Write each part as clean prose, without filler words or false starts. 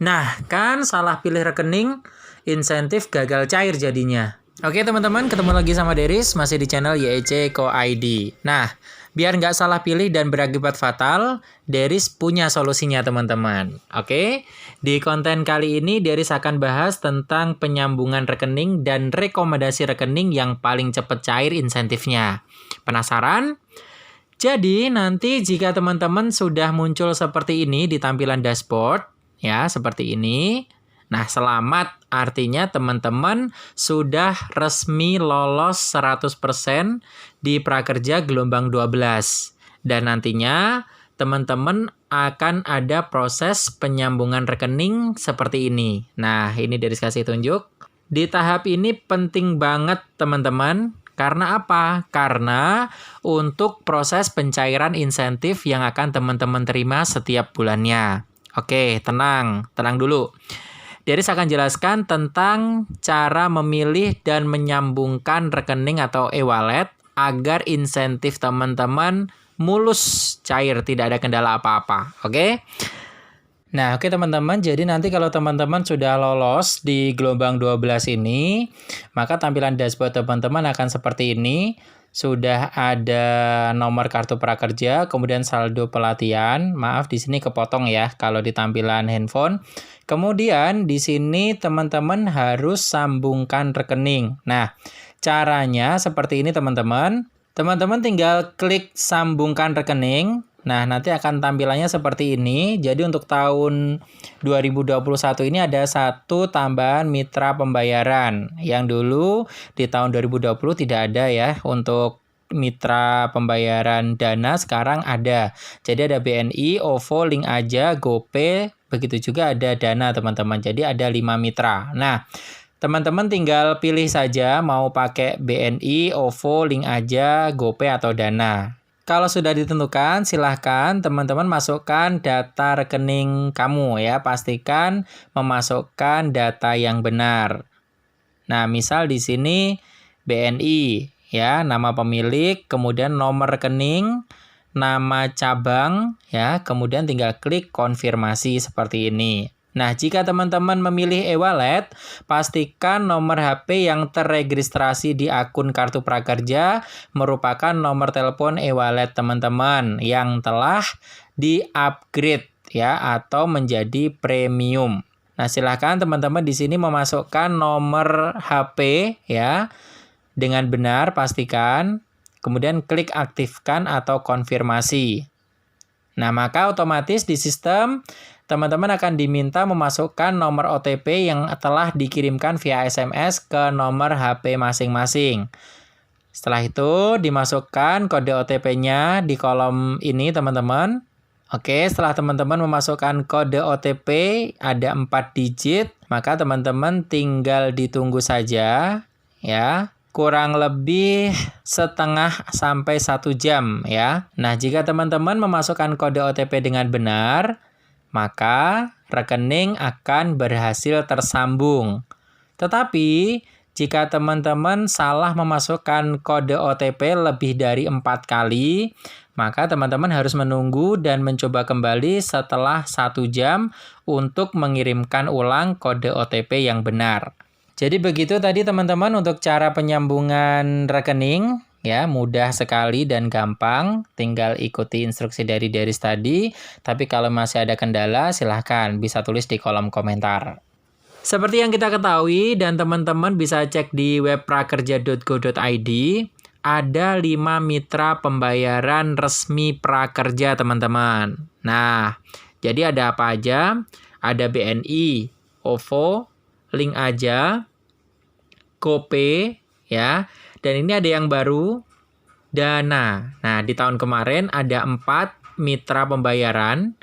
Nah, kan salah pilih rekening, insentif gagal cair jadinya. Oke teman-teman, ketemu lagi sama Deris, masih di channel YEC Co ID. Nah, biar nggak salah pilih dan berakibat fatal, Deris punya solusinya teman-teman. Oke, di konten kali ini Deris akan bahas tentang penyambungan rekening dan rekomendasi rekening yang paling cepat cair insentifnya. Penasaran? Jadi nanti jika teman-teman sudah muncul seperti ini di tampilan dashboard, ya seperti ini. Nah, selamat artinya teman-teman sudah resmi lolos 100% di prakerja gelombang 12. Dan nantinya teman-teman akan ada proses penyambungan rekening seperti ini. Nah, ini dari kasih tunjuk. Di tahap ini penting banget teman-teman. Karena apa? Karena untuk proses pencairan insentif yang akan teman-teman terima setiap bulannya. Oke, tenang dulu. Deris akan jelaskan tentang cara memilih dan menyambungkan rekening atau e-wallet agar insentif teman-teman mulus cair, tidak ada kendala apa-apa. Oke? Nah, oke teman-teman, jadi nanti kalau teman-teman sudah lolos di gelombang 12 ini, maka tampilan dashboard teman-teman akan seperti ini. Sudah ada nomor kartu prakerja, kemudian saldo pelatihan. Maaf, di sini kepotong ya kalau di tampilan handphone. Kemudian di sini teman-teman harus sambungkan rekening. Nah, caranya seperti ini teman-teman. Teman-teman tinggal klik sambungkan rekening. Nah, nanti akan tampilannya seperti ini. Jadi untuk tahun 2021 ini ada satu tambahan mitra pembayaran. Yang dulu di tahun 2020 tidak ada ya untuk mitra pembayaran Dana, sekarang ada. Jadi ada BNI, OVO, Link Aja, GoPay, begitu juga ada Dana teman-teman. Jadi ada 5 mitra. Nah, teman-teman tinggal pilih saja mau pakai BNI, OVO, Link Aja, GoPay atau Dana. Kalau sudah ditentukan, silahkan teman-teman masukkan data rekening kamu ya. Pastikan memasukkan data yang benar. Nah, misal di sini BNI ya, nama pemilik, kemudian nomor rekening, nama cabang ya, kemudian tinggal klik konfirmasi seperti ini. Nah, jika teman-teman memilih e-wallet, pastikan nomor HP yang terregistrasi di akun kartu prakerja merupakan nomor telepon e-wallet teman-teman yang telah di-upgrade ya atau menjadi premium. Nah, silahkan teman-teman di sini memasukkan nomor HP ya dengan benar, pastikan. Kemudian klik aktifkan atau konfirmasi. Nah, maka otomatis di sistem teman-teman akan diminta memasukkan nomor OTP yang telah dikirimkan via SMS ke nomor HP masing-masing. Setelah itu dimasukkan kode OTP-nya di kolom ini teman-teman. Oke, setelah teman-teman memasukkan kode OTP ada 4 digit, maka teman-teman tinggal ditunggu saja ya. Kurang lebih setengah sampai 1 jam ya. Nah, jika teman-teman memasukkan kode OTP dengan benar, maka rekening akan berhasil tersambung. Tetapi, jika teman-teman salah memasukkan kode OTP lebih dari 4 kali, maka teman-teman harus menunggu dan mencoba kembali setelah 1 jam untuk mengirimkan ulang kode OTP yang benar. Jadi begitu tadi teman-teman untuk cara penyambungan rekening. Ya, mudah sekali dan gampang. Tinggal ikuti instruksi dari Deris tadi. Tapi kalau masih ada kendala, silahkan bisa tulis di kolom komentar. Seperti yang kita ketahui dan teman-teman bisa cek di web prakerja.go.id, ada 5 mitra pembayaran resmi prakerja teman-teman. Nah, jadi ada apa aja? Ada BNI, OVO, Link Aja, GoPay, ya. Dan ini ada yang baru, Dana. Nah, di tahun kemarin ada 4 mitra pembayaran.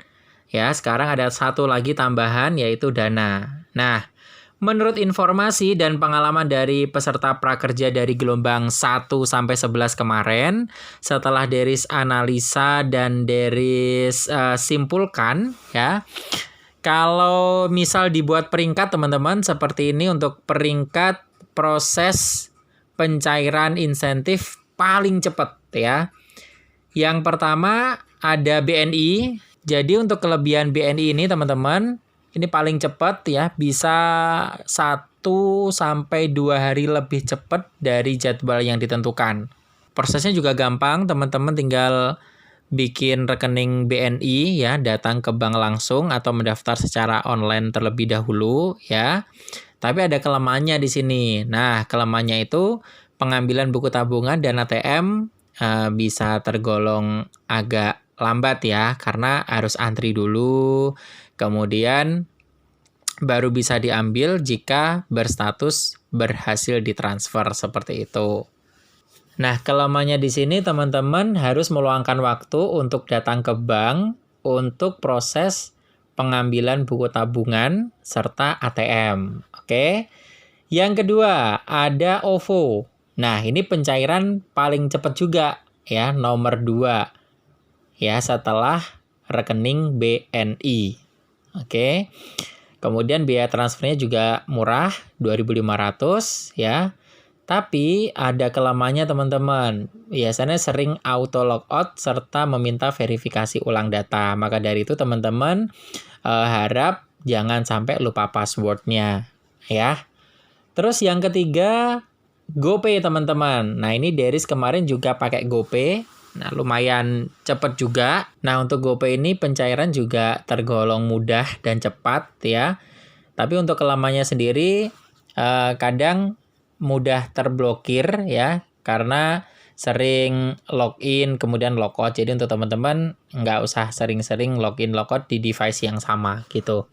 Ya, sekarang ada 1 lagi tambahan yaitu Dana. Nah, menurut informasi dan pengalaman dari peserta prakerja dari gelombang 1 sampai 11 kemarin, setelah Deris analisa dan Deris simpulkan, ya. Kalau misal dibuat peringkat teman-teman seperti ini untuk peringkat proses pencairan insentif paling cepat ya. Yang pertama ada BNI. Jadi untuk kelebihan BNI ini teman-teman, Ini paling cepat ya, bisa 1 sampai 2 hari lebih cepat dari jadwal yang ditentukan. Prosesnya juga gampang, teman-teman tinggal bikin rekening BNI ya, datang ke bank langsung atau mendaftar secara online terlebih dahulu ya. Tapi ada kelemahannya di sini. Nah, kelemahannya itu pengambilan buku tabungan dan ATM bisa tergolong agak lambat ya, karena harus antri dulu. Kemudian baru bisa diambil jika berstatus berhasil ditransfer seperti itu. Nah, kelemahannya di sini teman-teman harus meluangkan waktu untuk datang ke bank untuk proses pengambilan buku tabungan serta ATM. Oke. Yang kedua, ada OVO. Nah, ini pencairan paling cepat juga ya, nomor 2. Ya, setelah rekening BNI. Oke. Kemudian biaya transfernya juga murah, 2.500 ya. Tapi ada kelemahannya teman-teman. Biasanya sering auto logout serta meminta verifikasi ulang data. Maka dari itu teman-teman harap jangan sampai lupa passwordnya ya. Terus yang ketiga, GoPay teman-teman. Nah ini Deris kemarin juga pakai GoPay. Nah lumayan cepat juga. Nah untuk GoPay ini pencairan juga tergolong mudah dan cepat ya. Tapi untuk kelemahannya sendiri kadang mudah terblokir ya, karena sering login kemudian logout. Jadi untuk teman-teman nggak usah sering-sering login logout di device yang sama gitu.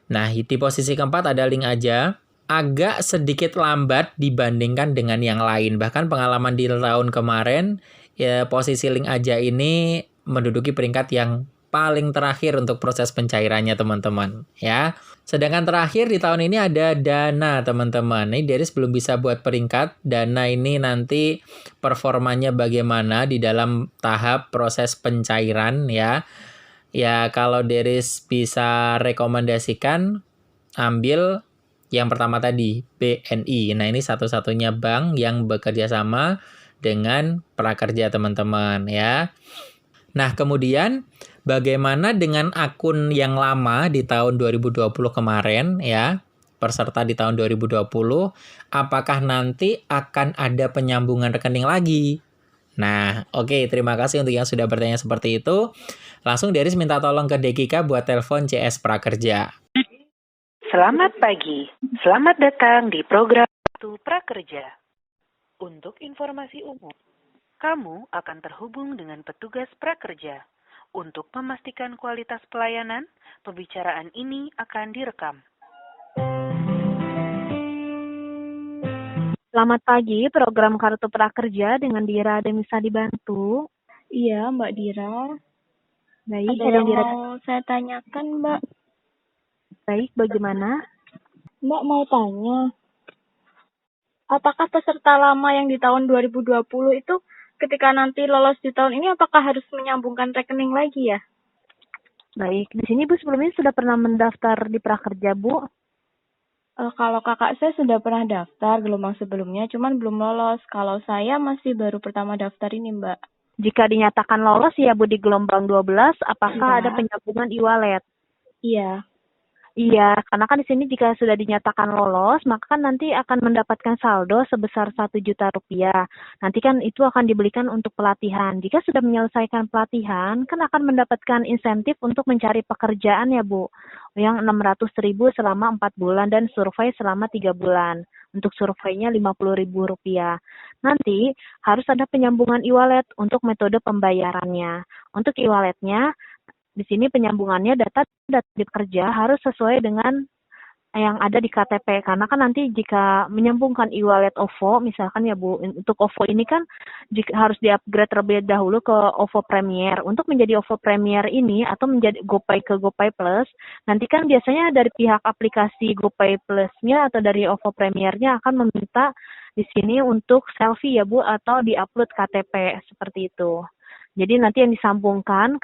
Nah di posisi keempat ada link aja. Agak sedikit lambat dibandingkan dengan yang lain. Bahkan pengalaman di tahun kemarin ya, posisi link aja ini menduduki peringkat yang paling terakhir untuk proses pencairannya teman-teman ya. Sedangkan terakhir di tahun ini ada Dana teman-teman. Ini Deris belum bisa buat peringkat. Dana ini nanti performanya bagaimana di dalam tahap proses pencairan ya. Ya kalau Deris bisa rekomendasikan ambil yang pertama tadi BNI. Nah ini satu-satunya bank yang bekerja sama dengan prakerja teman-teman ya. Nah, kemudian bagaimana dengan akun yang lama di tahun 2020 kemarin ya, peserta di tahun 2020, apakah nanti akan ada penyambungan rekening lagi? Nah, oke, terima kasih untuk yang sudah bertanya seperti itu. Langsung Deris minta tolong ke Dekika buat telepon CS Prakerja. Selamat pagi, selamat datang di program Kartu Prakerja. Untuk informasi umum, kamu akan terhubung dengan petugas prakerja. Untuk memastikan kualitas pelayanan, pembicaraan ini akan direkam. Selamat pagi, program Kartu Prakerja dengan Dira ada bisa dibantu? Iya, Mbak Dira. Baik, Ada yang mau saya tanyakan, Mbak. Baik, bagaimana? Mbak mau tanya, apakah peserta lama yang di tahun 2020 itu ketika nanti lolos di tahun ini apakah harus menyambungkan rekening lagi ya? Baik, di sini Bu sebelumnya sudah pernah mendaftar di Prakerja, Bu? Kalau kakak saya sudah pernah daftar gelombang sebelumnya, cuman belum lolos. Kalau saya masih baru pertama daftar ini, Mbak. Jika dinyatakan lolos ya Bu di gelombang 12, apakah ada penyambungan e-wallet? Iya. Iya, karena kan di sini jika sudah dinyatakan lolos, maka kan nanti akan mendapatkan saldo sebesar 1 juta rupiah. Nanti kan itu akan dibelikan untuk pelatihan. Jika sudah menyelesaikan pelatihan, kan akan mendapatkan insentif untuk mencari pekerjaan ya Bu, yang 600.000 selama 4 bulan dan survei selama 3 bulan. Untuk surveinya 50.000 rupiah. Nanti harus ada penyambungan e-wallet untuk metode pembayarannya. Untuk e-walletnya, di sini penyambungannya data kerja harus sesuai dengan yang ada di KTP. Karena kan nanti jika menyambungkan e-wallet OVO, misalkan ya Bu, untuk OVO ini kan harus di-upgrade terlebih dahulu ke OVO Premier. Untuk menjadi OVO Premier ini atau menjadi GoPay ke GoPay Plus, nanti kan biasanya dari pihak aplikasi GoPay Plus-nya atau dari OVO Premier-nya akan meminta di sini untuk selfie ya Bu, atau di-upload KTP seperti itu. Jadi nanti yang disambungkan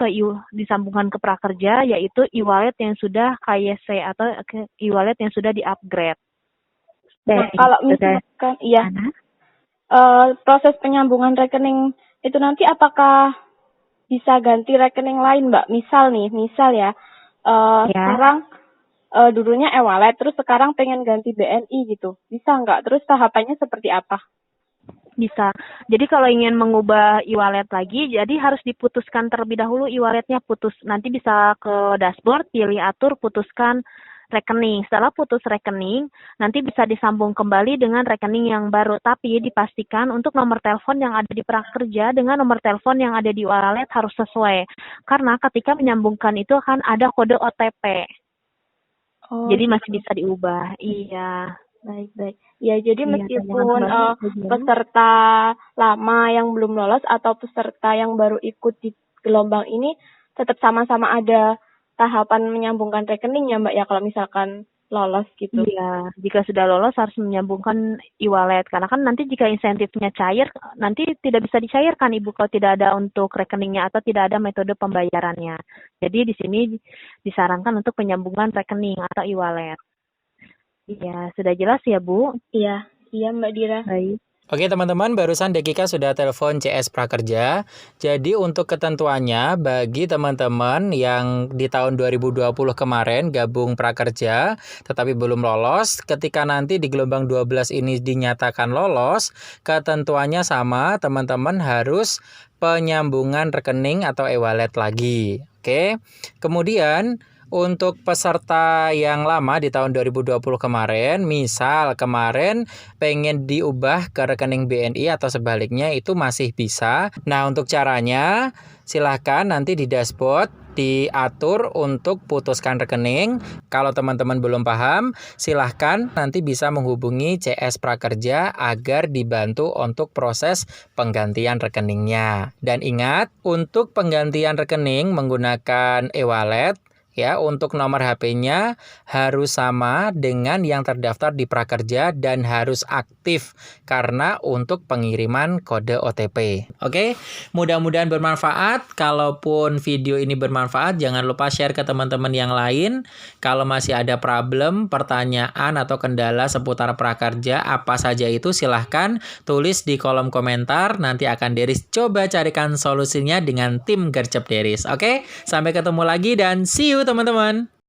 ke prakerja yaitu e-wallet yang sudah KYC atau e-wallet yang sudah di-upgrade. Nah, kalau misalkan proses penyambungan rekening itu nanti apakah bisa ganti rekening lain, Mbak? Misal ya, sekarang dulunya e-wallet, terus sekarang pengen ganti BNI gitu. Bisa nggak? Terus tahapannya seperti apa? Bisa. Jadi kalau ingin mengubah e-wallet lagi, jadi harus diputuskan terlebih dahulu e-walletnya putus. Nanti bisa ke dashboard, pilih atur, putuskan rekening. Setelah putus rekening, nanti bisa disambung kembali dengan rekening yang baru. Tapi dipastikan untuk nomor telepon yang ada di prakerja dengan nomor telepon yang ada di e-wallet harus sesuai. Karena ketika menyambungkan itu akan ada kode OTP. Oh, Jadi masih bisa diubah. Iya. baik. Ya, jadi Iya, meskipun tantangan kembali. peserta lama yang belum lolos atau peserta yang baru ikut di gelombang ini tetap sama-sama ada tahapan menyambungkan rekening ya Mbak ya kalau misalkan lolos gitu. Iya, jika sudah lolos harus menyambungkan e-wallet. Karena kan nanti jika insentifnya cair, nanti tidak bisa dicairkan Ibu kalau tidak ada untuk rekeningnya atau tidak ada metode pembayarannya. Jadi di sini disarankan untuk penyambungan rekening atau e-wallet. Iya, sudah jelas ya Bu? Iya Mbak Dira. Baik. Oke teman-teman, barusan Dekika sudah telepon CS Prakerja. Jadi untuk ketentuannya bagi teman-teman yang di tahun 2020 kemarin gabung Prakerja tetapi belum lolos, ketika nanti di gelombang 12 ini dinyatakan lolos, ketentuannya sama, teman-teman harus penyambungan rekening atau e-wallet lagi. Oke. Kemudian untuk peserta yang lama di tahun 2020 kemarin, misal kemarin pengen diubah ke rekening BNI atau sebaliknya itu masih bisa. Nah, untuk caranya silahkan nanti di dashboard diatur untuk putuskan rekening. Kalau teman-teman belum paham, silahkan nanti bisa menghubungi CS Prakerja agar dibantu untuk proses penggantian rekeningnya. Dan ingat, untuk penggantian rekening menggunakan e-wallet, ya, untuk nomor HP-nya harus sama dengan yang terdaftar di Prakerja dan harus aktif karena untuk pengiriman kode OTP. Oke, mudah-mudahan bermanfaat. Kalaupun video ini bermanfaat, jangan lupa share ke teman-teman yang lain. Kalau masih ada problem, pertanyaan atau kendala seputar Prakerja apa saja itu silahkan tulis di kolom komentar. Nanti akan Deris coba carikan solusinya dengan tim Gercep Deris. Oke, sampai ketemu lagi dan see you teman-teman.